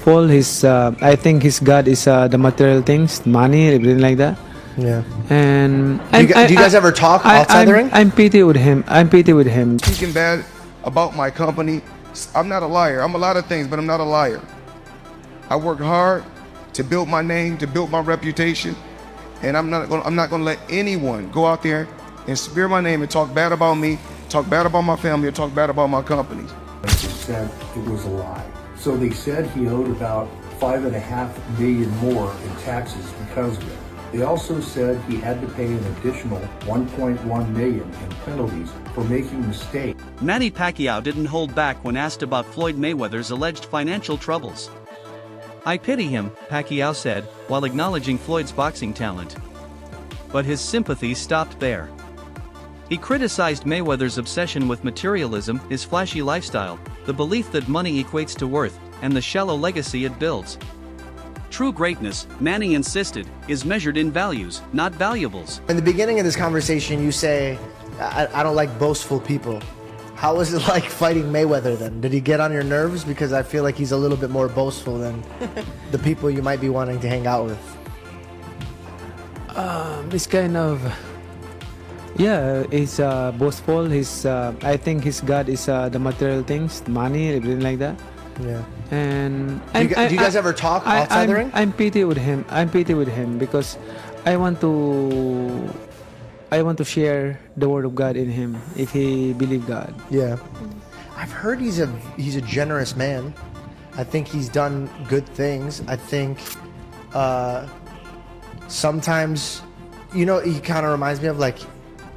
boastful. He's I think his God is the material things, money, everything like that. Yeah. And Do you guys ever talk outside the ring? I'm pity with him. I'm pity with him. Speaking bad about my company, I'm not a liar. I'm a lot of things, but I'm not a liar. I work hard to build my name, to build my reputation, and I'm not gonna let anyone go out there and smear my name and talk bad about me, talk bad about my family, or talk bad about my companies. They said it was a lie. So they said he owed about $5.5 million more in taxes because of it. They also said he had to pay an additional $1.1 million in penalties for making mistakes. Manny Pacquiao didn't hold back when asked about Floyd Mayweather's alleged financial troubles. "I pity him," Pacquiao said, while acknowledging Floyd's boxing talent. But his sympathies stopped there. He criticized Mayweather's obsession with materialism, his flashy lifestyle, the belief that money equates to worth, and the shallow legacy it builds. True greatness, Manny insisted, is measured in values, not valuables. In the beginning of this conversation, you say, I don't like boastful people. How was it like fighting Mayweather then? Did he get on your nerves? Because I feel like he's a little bit more boastful than the people you might be wanting to hang out with. This kind of, yeah, he's boastful. He's I think his God is the material things, money, everything like that. Yeah. And Do you guys ever talk outside the ring? I'm pity with him. I'm pity with him because I want to share the word of God in him if he believe God. Yeah. I've heard he's a generous man. I think he's done good things. I think sometimes, you know, he kind of reminds me of like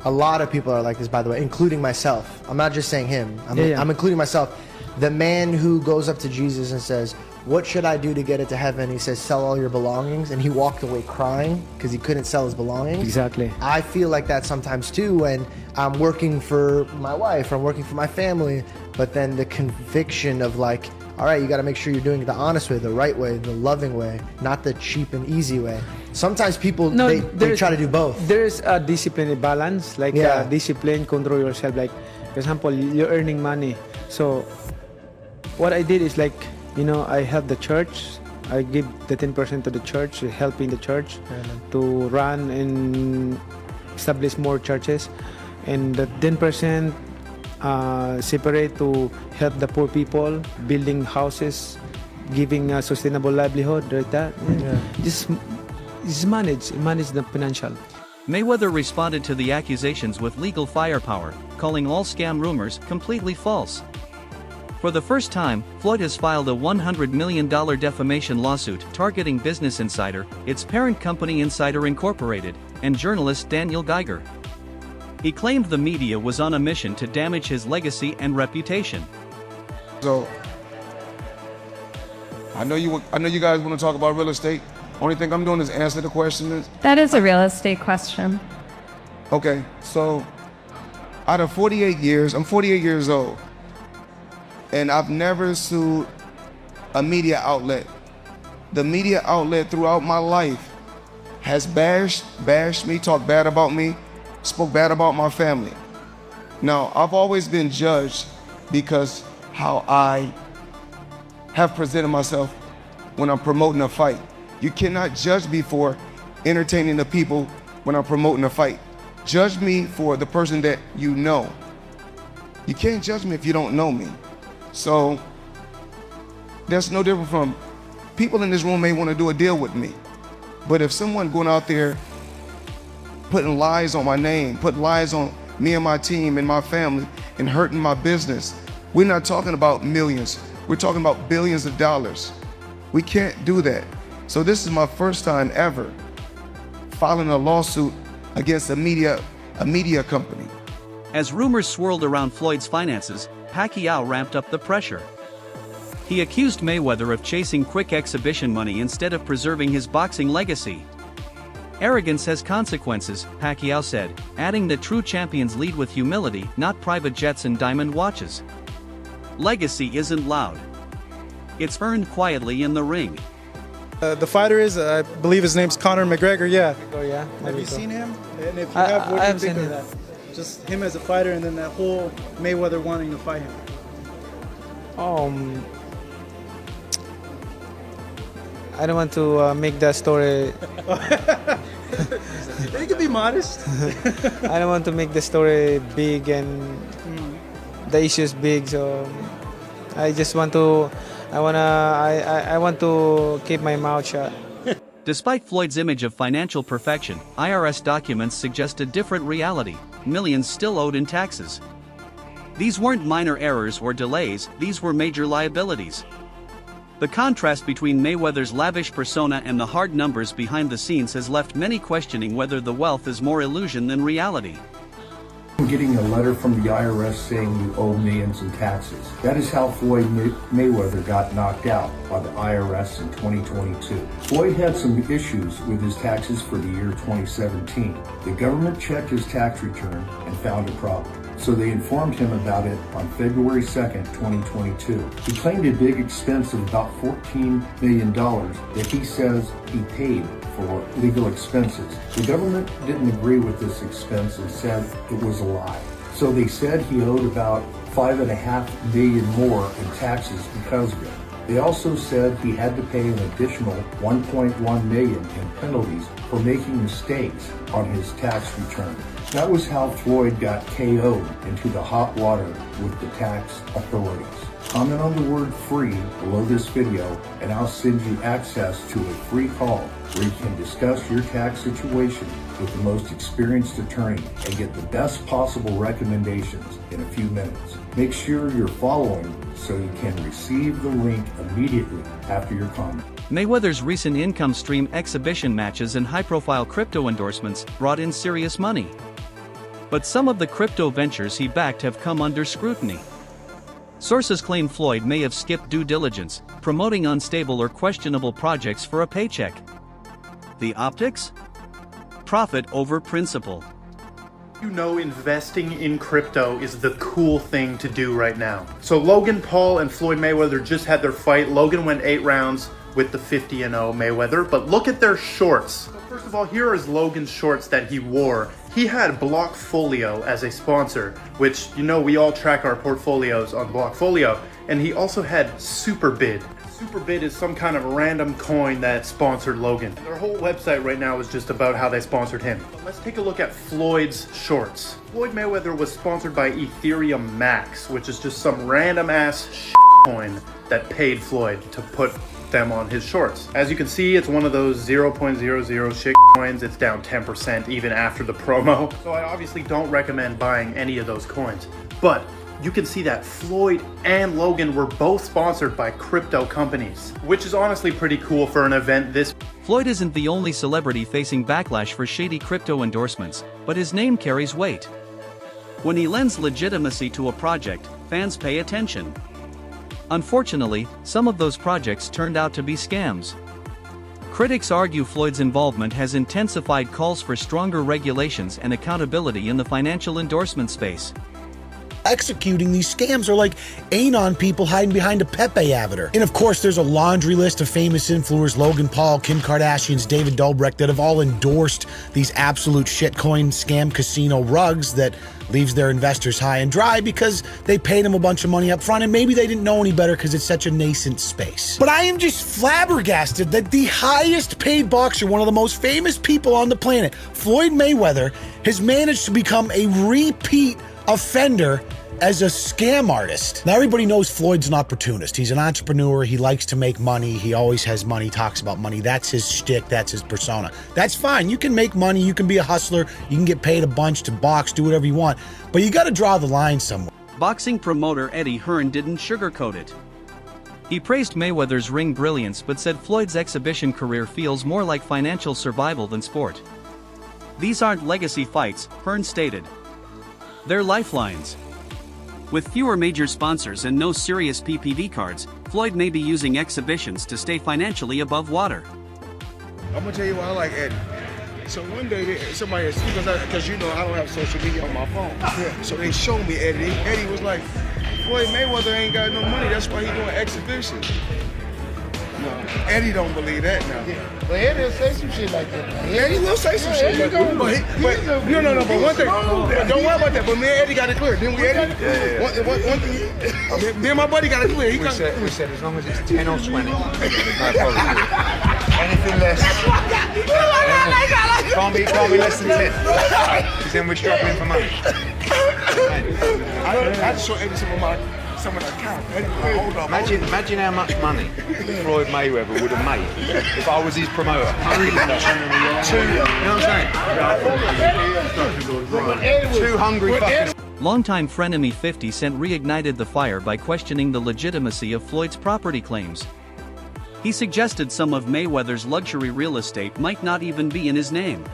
a lot of people are like this, by the way, including myself. I'm not just saying him. I'm including myself. The man who goes up to Jesus and says, "What should I do to get into heaven?" He says, "Sell all your belongings." And he walked away crying because he couldn't sell his belongings. Exactly. I feel like that sometimes too when I'm working for my wife or I'm working for my family, but then the conviction of like, all right, you got to make sure you're doing it the honest way, the right way, the loving way, not the cheap and easy way. Sometimes people, they try to do both. There's a discipline, a balance, like discipline, control yourself. Like, for example, you're earning money. So what I did is like, you know, I help the church. I give the 10% to the church, helping the church to run and establish more churches. And the 10% separate to help the poor people, building houses, giving a sustainable livelihood, like that. Just manage the financial. Mayweather responded to the accusations with legal firepower, calling all scam rumors completely false. For the first time, Floyd has filed a $100 million defamation lawsuit targeting Business Insider, its parent company Insider Incorporated, and journalist Daniel Geiger. He claimed the media was on a mission to damage his legacy and reputation. So I know you guys want to talk about real estate. Only thing I'm doing is answer the question. That is a real estate question. Okay, so out of 48 years, I'm 48 years old, and I've never sued a media outlet. The media outlet throughout my life has bashed me, talked bad about me, spoke bad about my family. Now, I've always been judged because how I have presented myself when I'm promoting a fight. You cannot judge me for entertaining the people when I'm promoting a fight. Judge me for the person that you know. You can't judge me if you don't know me. So that's no different from people in this room may want to do a deal with me. But if someone going out there putting lies on my name, putting lies on me and my team and my family and hurting my business, we're not talking about millions. We're talking about billions of dollars. We can't do that. So this is my first time ever filing a lawsuit against a media company. As rumors swirled around Floyd's finances, Pacquiao ramped up the pressure. He accused Mayweather of chasing quick exhibition money instead of preserving his boxing legacy. Arrogance has consequences, Pacquiao said, adding that true champions lead with humility, not private jets and diamond watches. Legacy isn't loud. It's earned quietly in the ring. The fighter is, I believe his name's Conor McGregor, yeah. Oh yeah. Have you seen him? And if you have, what do you think of that? Just him as a fighter and then that whole Mayweather wanting to fight him. I don't want to make the story. You can be modest. I don't want to make the story big and the issues big. So I just want to. I want to keep my mouth shut. Despite Floyd's image of financial perfection, IRS documents suggest a different reality: millions still owed in taxes. These weren't minor errors or delays, these were major liabilities. The contrast between Mayweather's lavish persona and the hard numbers behind the scenes has left many questioning whether the wealth is more illusion than reality. Getting a letter from the IRS saying you owe millions in taxes. That is how Floyd Mayweather got knocked out by the IRS in 2022. Floyd had some issues with his taxes for the year 2017. The government checked his tax return and found a problem. So they informed him about it on February 2nd, 2022. He claimed a big expense of about $14 million that he says he paid for legal expenses. The government didn't agree with this expense and said it was a lie. So they said he owed about $5.5 million more in taxes because of it. They also said he had to pay an additional $1.1 million in penalties for making mistakes on his tax return. That was how Floyd got KO'd into the hot water with the tax authorities. Comment on the word free below this video and I'll send you access to a free call where you can discuss your tax situation with the most experienced attorney and get the best possible recommendations in a few minutes. Make sure you're following so you can receive the link immediately after your comment. Mayweather's recent income stream, exhibition matches and high-profile crypto endorsements brought in serious money. But some of the crypto ventures he backed have come under scrutiny. Sources claim Floyd may have skipped due diligence, promoting unstable or questionable projects for a paycheck. The optics? Profit over principle. You know, investing in crypto is the cool thing to do right now. So Logan Paul and Floyd Mayweather just had their fight. Logan went 8 rounds with the 50-0 Mayweather, but look at their shorts. So first of all, here is Logan's shorts that he wore. He had Blockfolio as a sponsor, which, you know, we all track our portfolios on Blockfolio, and he also had Superbid. Superbid is some kind of random coin that sponsored Logan. And their whole website right now is just about how they sponsored him. But let's take a look at Floyd's shorts. Floyd Mayweather was sponsored by Ethereum Max, which is just some random ass coin that paid Floyd to put them on his shorts. As you can see, it's one of those 0.00 shit coins. It's down 10% even after the promo. So I obviously don't recommend buying any of those coins. But you can see that Floyd and Logan were both sponsored by crypto companies, which is honestly pretty cool for an event this. Floyd isn't the only celebrity facing backlash for shady crypto endorsements, but his name carries weight. When he lends legitimacy to a project, fans pay attention. Unfortunately, some of those projects turned out to be scams. Critics argue Floyd's involvement has intensified calls for stronger regulations and accountability in the financial endorsement space. Executing these scams are like anon people hiding behind a Pepe avatar. And of course, there's a laundry list of famous influencers: Logan Paul, Kim Kardashian's, David Dobrik, that have all endorsed these absolute shitcoin scam casino rugs that leaves their investors high and dry because they paid them a bunch of money up front and maybe they didn't know any better because it's such a nascent space. But I am just flabbergasted that the highest paid boxer, one of the most famous people on the planet, Floyd Mayweather, has managed to become a repeat offender as a scam artist. Now, everybody knows Floyd's an opportunist. He's an entrepreneur. He likes to make money. He always has money, talks about money. That's his shtick. That's his persona. That's fine. You can make money. You can be a hustler. You can get paid a bunch to box, do whatever you want. But you got to draw the line somewhere. Boxing promoter Eddie Hearn didn't sugarcoat it. He praised Mayweather's ring brilliance but said Floyd's exhibition career feels more like financial survival than sport. These aren't legacy fights, Hearn stated. They're lifelines. With fewer major sponsors and no serious PPV cards, Floyd may be using exhibitions to stay financially above water. I'm gonna tell you why I like Eddie. So one day, somebody, because you know I don't have social media on my phone. Yeah. So they showed me Eddie. Eddie was like, Floyd Mayweather ain't got no money. That's why he doing exhibitions. Eddie don't believe that now. But Eddie will say some shit like that. Eddie will say some shit like that. But one thing, don't worry about that. But me and Eddie got it clear. Didn't we, Eddie? Yeah. One thing, me and my buddy got it clear. We said as long as it's 10 or 20. Anything less. Can't be less than 10. Because then we're struggling for money. I had to show Eddie some of the account. Hold on. Imagine how much money Floyd Mayweather would have made if I was his promoter. You know what I'm saying? Two hungry fuckers. Longtime frenemy 50 Cent reignited the fire by questioning the legitimacy of Floyd's property claims. He suggested some of Mayweather's luxury real estate might not even be in his name.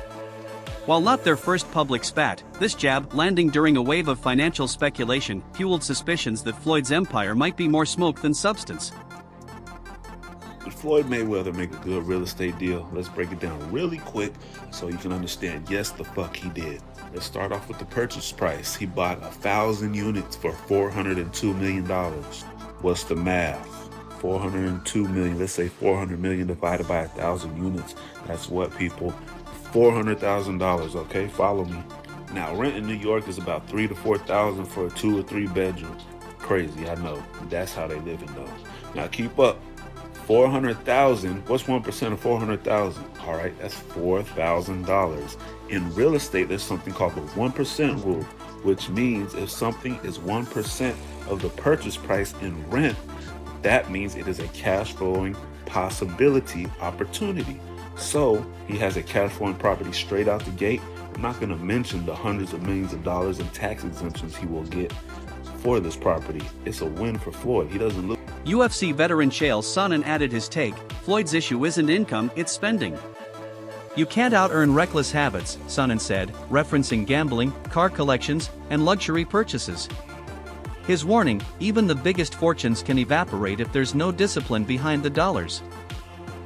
While not their first public spat, this jab, landing during a wave of financial speculation, fueled suspicions that Floyd's empire might be more smoke than substance. Did Floyd Mayweather make a good real estate deal? Let's break it down really quick so you can understand. Yes, the fuck he did. Let's start off with the purchase price. He bought 1,000 units for $402 million. What's the math? 402 million, let's say 400 million divided by 1,000 units. That's what, people? $400,000, okay? Follow me. Now, rent in New York is about $3,000 to $4,000 for a 2 or 3 bedroom. Crazy, I know. That's how they live in those. Now, keep up. 400,000. What's 1% of 400,000? All right, that's $4,000. In real estate, there's something called the 1% rule, which means if something is 1% of the purchase price in rent, that means it is a cash flowing possibility opportunity. So he has a cash flowing property straight out the gate. I'm not going to mention the hundreds of millions of dollars in tax exemptions he will get for this property. It's a win for Floyd. He doesn't lose. UFC veteran Chael Sonnen added his take: Floyd's issue isn't income, it's spending. You can't out-earn reckless habits, Sonnen said, referencing gambling, car collections, and luxury purchases. His warning: even the biggest fortunes can evaporate if there's no discipline behind the dollars.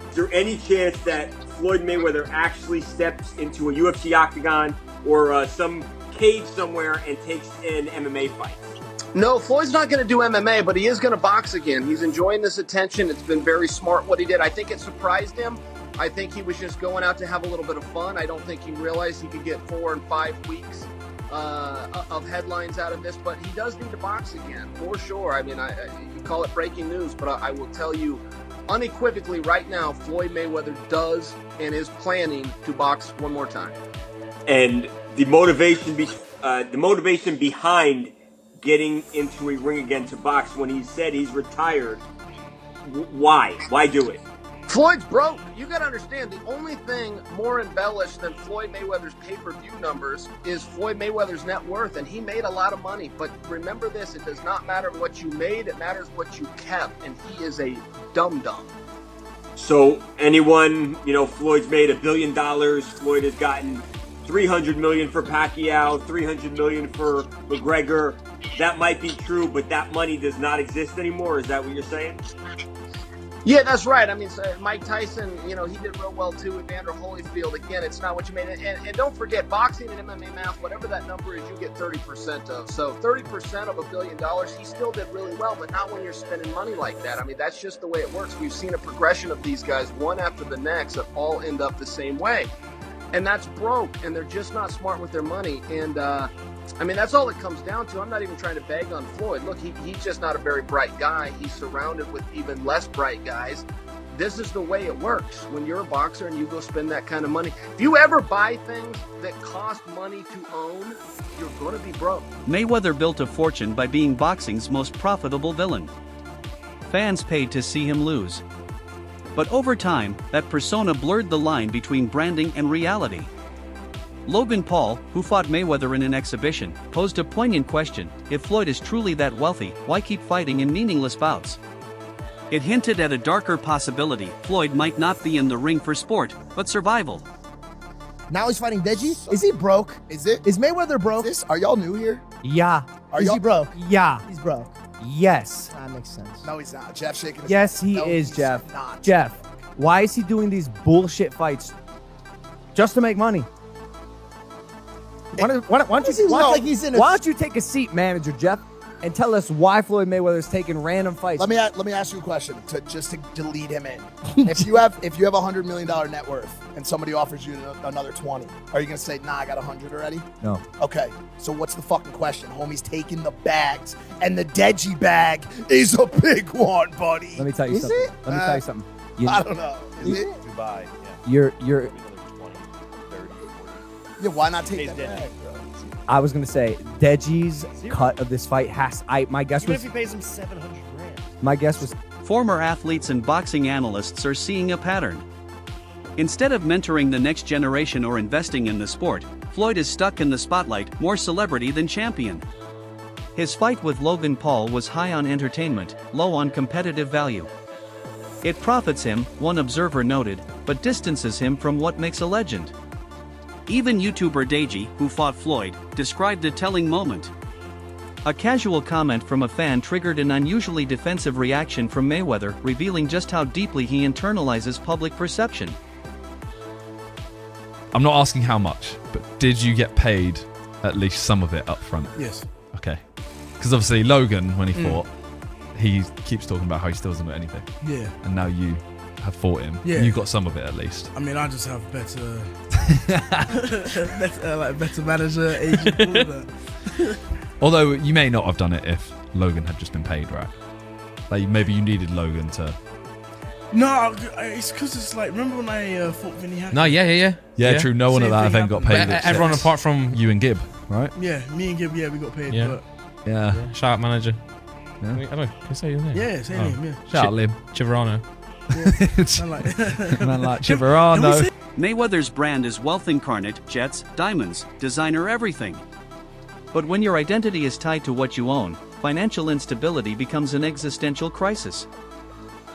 Is there any chance that Floyd Mayweather actually steps into a UFC octagon or some cage somewhere and takes an MMA fight? No, Floyd's not going to do MMA, but he is going to box again. He's enjoying this attention. It's been very smart what he did. I think it surprised him. I think he was just going out to have a little bit of fun. I don't think he realized he could get 4 and 5 weeks of headlines out of this, but he does need to box again, for sure. I mean, you call it breaking news, but I will tell you unequivocally right now, Floyd Mayweather does and is planning to box one more time. And the motivation behind getting into a ring again to box, when he said he's retired, why? Why do it? Floyd's broke. You got to understand, the only thing more embellished than Floyd Mayweather's pay-per-view numbers is Floyd Mayweather's net worth, and he made a lot of money. But remember this, it does not matter what you made, it matters what you kept, and he is a dum-dum. So anyone, Floyd's made $1 billion, Floyd has gotten $300 million for Pacquiao, $300 million for McGregor. That might be true, but that money does not exist anymore. Is that what you're saying? Yeah, that's right. I mean, Mike Tyson, he did real well too with Vander Holyfield. Again, it's not what you made. And don't forget, boxing and MMA math, whatever that number is, you get 30% of. So 30% of $1 billion, he still did really well, but not when you're spending money like that. I mean, that's just the way it works. We've seen a progression of these guys, one after the next, that all end up the same way. And that's broke, and they're just not smart with their money. And, that's all it comes down to. I'm not even trying to bag on Floyd. Look, he's just not a very bright guy. He's surrounded with even less bright guys. This is the way it works when you're a boxer and you go spend that kind of money. If you ever buy things that cost money to own, you're going to be broke. Mayweather built a fortune by being boxing's most profitable villain. Fans paid to see him lose. But over time, that persona blurred the line between branding and reality. Logan Paul, who fought Mayweather in an exhibition, posed a poignant question: if Floyd is truly that wealthy, why keep fighting in meaningless bouts? It hinted at a darker possibility: Floyd might not be in the ring for sport, but survival. Now he's fighting Deji? Is he broke? Is Mayweather broke? Are y'all new here? Yeah. Is he broke? Yeah. He's broke. Yes. That makes sense. No, he's not. Jeff shaking his Yes, head. he No, is, he's Jeff. not. Jeff, why is he doing these bullshit fights? Just to make money. Why don't you take a seat, manager Jeff? and tell us why Floyd Mayweather is taking random fights. Let me ask you a question to lead him in. If you have $100 million net worth and somebody offers you another 20, are you gonna say, nah, I got 100 already? No. Okay, so what's the fucking question? Homie's taking the bags, and the Deji bag is a big one, buddy. Let me tell you Is something. it? Let me tell you something. I don't know. Is it? Dubai. You're. Yeah, why not take that bag, bro? I was gonna say Deji's cut of this fight has. My guess Even was. if he pays him $700 grand. My guess was. Former athletes and boxing analysts are seeing a pattern. Instead of mentoring the next generation or investing in the sport, Floyd is stuck in the spotlight, more celebrity than champion. His fight with Logan Paul was high on entertainment, low on competitive value. It profits him, one observer noted, but distances him from what makes a legend. Even YouTuber Deji, who fought Floyd, described a telling moment. A casual comment from a fan triggered an unusually defensive reaction from Mayweather, revealing just how deeply he internalizes public perception. I'm not asking how much, but did you get paid at least some of it up front? Yes. Okay. Because obviously Logan, when he fought, he keeps talking about how he still doesn't know anything. Yeah. And now you have fought him. Yeah. You got some of it at least. I mean, I just have better, better manager, agent, all that. Although you may not have done it if Logan had just been paid, right? Like maybe you needed Logan to. No, it's because it's like, remember when I fought Vinny Hackett? No, yeah, true. No one at that event got paid. Everyone apart from you and Gib, right? Yeah, me and Gib, we got paid. Yeah. But Yeah. Shout out manager. Yeah. I don't know, can I say your name? Yeah, say name, yeah. Shout out Lim. Chiverano. Man like Chiverano. Mayweather's brand is wealth incarnate, jets, diamonds, designer everything. But when your identity is tied to what you own, financial instability becomes an existential crisis.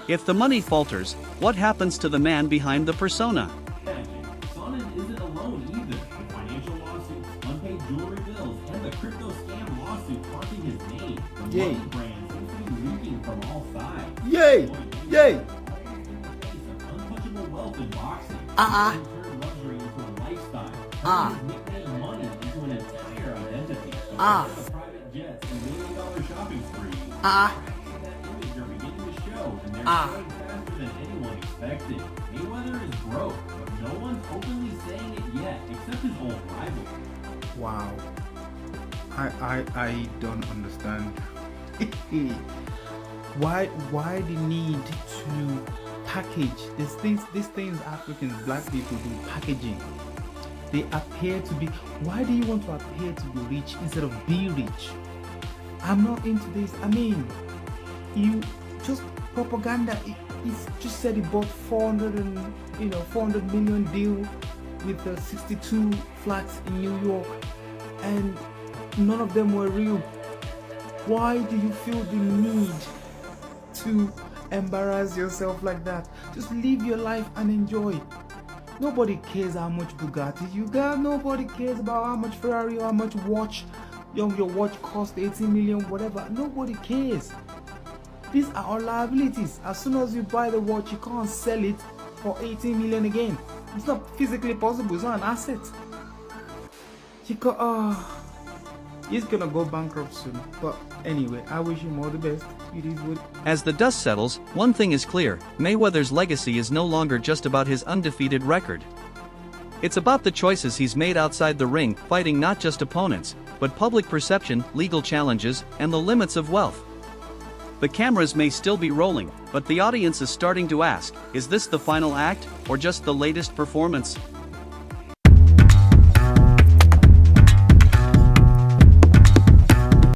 If the money falters, what happens to the man behind the persona? Sonnen isn't alone either. The financial lawsuits, unpaid jewelry bills, and the crypto scam lawsuit haunting his name. The Yay. money brand seems to be leaking from all sides. Yay! Yay! Untouchable wealth in boxing. Uh-uh. Turned luxury into a lifestyle. Ah. Turning his nickname money into an entire identity. Ah. The private jets and $1 million shopping spree. Ah. That image are beginning to show, and they're Ah. growing faster than anyone expected. Mayweather is broke, but no one's openly saying it yet, except his old rival. Wow. I don't understand. Why the need to package these things Africans, black people do, packaging. They appear to be, why do you want to appear to be rich instead of be rich? I'm not into this. I mean, you just propaganda. It's just said he bought 400 million deal with the 62 flats in New York, and none of them were real. Why do you feel the need to embarrass yourself like that? Just live your life and enjoy. Nobody cares how much Bugatti you got. Nobody cares about how much Ferrari or how much watch your watch cost 18 million, whatever. Nobody cares. These are all liabilities. As soon as you buy the watch, you can't sell it for 18 million again. It's not physically possible. It's not an asset. He's gonna go bankrupt soon. But anyway, I wish him all the best. It is what. As the dust settles, one thing is clear: Mayweather's legacy is no longer just about his undefeated record. It's about the choices he's made outside the ring, fighting not just opponents, but public perception, legal challenges, and the limits of wealth. The cameras may still be rolling, but the audience is starting to ask, is this the final act, or just the latest performance?